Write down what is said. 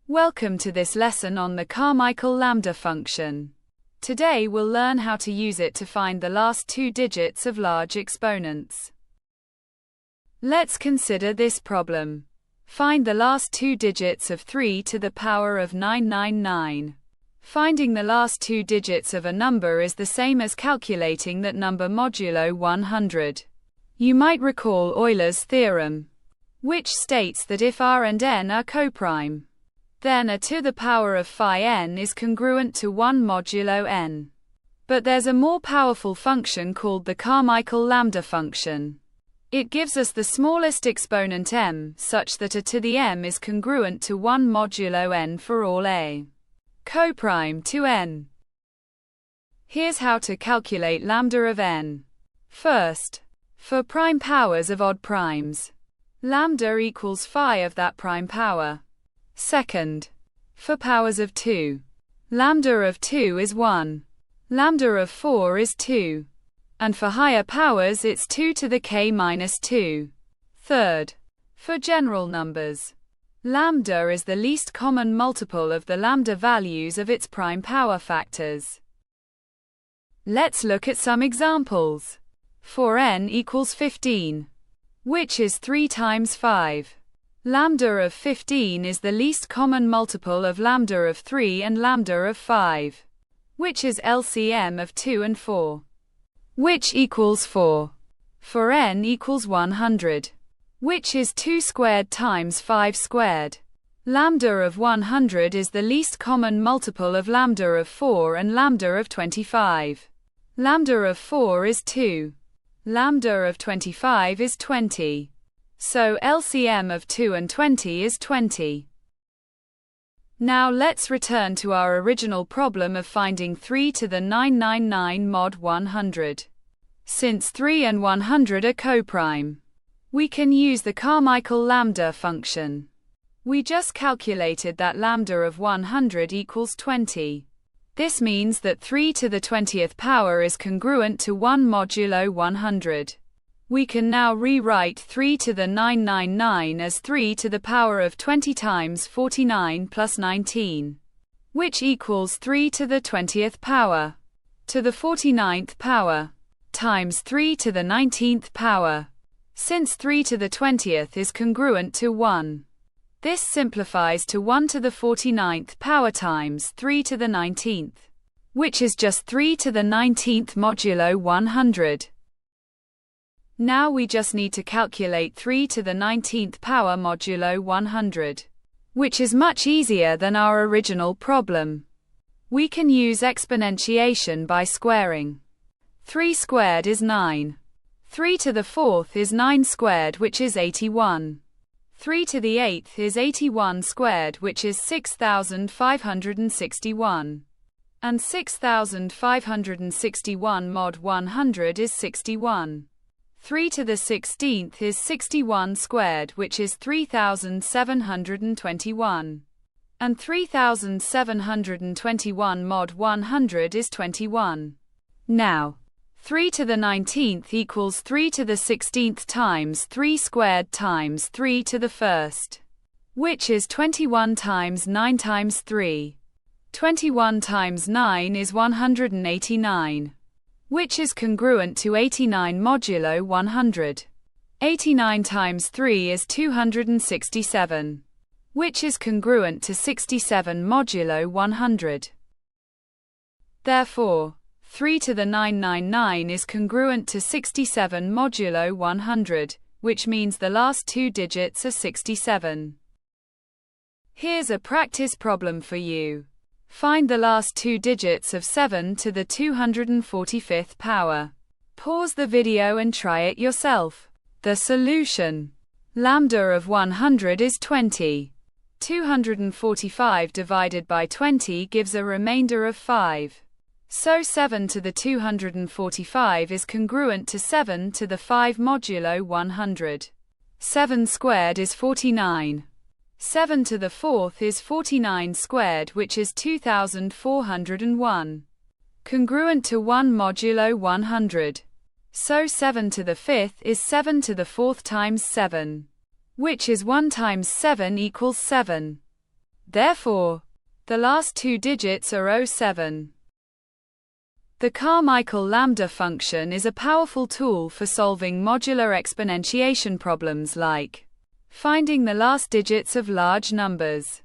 Welcome to this lesson on the Carmichael Lambda function. Today we'll learn how to use it to find the last two digits of large exponents. Let's consider this problem. Find the last two digits of 3 to the power of 999. Finding the last two digits of a number is the same as calculating that number modulo 100. You might recall Euler's theorem, which states that if r and n are coprime, then a to the power of phi n is congruent to 1 modulo n. But there's a more powerful function called the Carmichael Lambda function. It gives us the smallest exponent m, such that a to the m is congruent to 1 modulo n for all a coprime to n. Here's how to calculate lambda of n. First, for prime powers of odd primes, lambda equals phi of that prime power. Second, for powers of 2, lambda of 2 is 1, lambda of 4 is 2, and for higher powers it's 2 to the k minus 2. Third, for general numbers, lambda is the least common multiple of the lambda values of its prime power factors. Let's look at some examples. For n equals 15, which is 3 times 5. Lambda of 15 is the least common multiple of lambda of 3 and lambda of 5, which is LCM of 2 and 4, which equals 4. For n equals 100, which is 2 squared times 5 squared. Lambda of 100 is the least common multiple of lambda of 4 and lambda of 25. Lambda of 4 is 2. Lambda of 25 is 20. So LCM of 2 and 20 is 20. Now let's return to our original problem of finding 3 to the 999 mod 100. Since 3 and 100 are coprime, we can use the Carmichael Lambda function. We just calculated that lambda of 100 equals 20. This means that 3 to the 20th power is congruent to 1 modulo 100. We can now rewrite 3 to the 999 as 3 to the power of 20 times 49 plus 19, which equals 3 to the 20th power, to the 49th power, times 3 to the 19th power. Since 3 to the 20th is congruent to 1, this simplifies to 1 to the 49th power times 3 to the 19th, which is just 3 to the 19th modulo 100. Now we just need to calculate 3 to the 19th power modulo 100, which is much easier than our original problem. We can use exponentiation by squaring. 3 squared is 9. 3 to the 4th is 9 squared, which is 81. 3 to the 8th is 81 squared, which is 6,561. And 6,561 mod 100 is 61. 3 to the 16th is 61 squared, which is 3,721. And 3,721 mod 100 is 21. Now, 3 to the 19th equals 3 to the 16th times 3 squared times 3 to the 1st, which is 21 times 9 times 3. 21 times 9 is 189. Which is congruent to 89 modulo 100. 89 times 3 is 267, which is congruent to 67 modulo 100. Therefore, 3 to the 999 is congruent to 67 modulo 100, which means the last two digits are 67. Here's a practice problem for you. Find the last two digits of 7 to the 245th power. Pause the video and try it yourself. The solution. Lambda of 100 is 20. 245 divided by 20 gives a remainder of 5. So 7 to the 245 is congruent to 7 to the 5 modulo 100. 7 squared is 49. 7 to the 4th is 49 squared, which is 2,401. Congruent to 1 modulo 100. So 7 to the 5th is 7 to the 4th times 7, which is 1 times 7 equals 7. Therefore, the last two digits are 07. The Carmichael Lambda function is a powerful tool for solving modular exponentiation problems like finding the last digits of large numbers.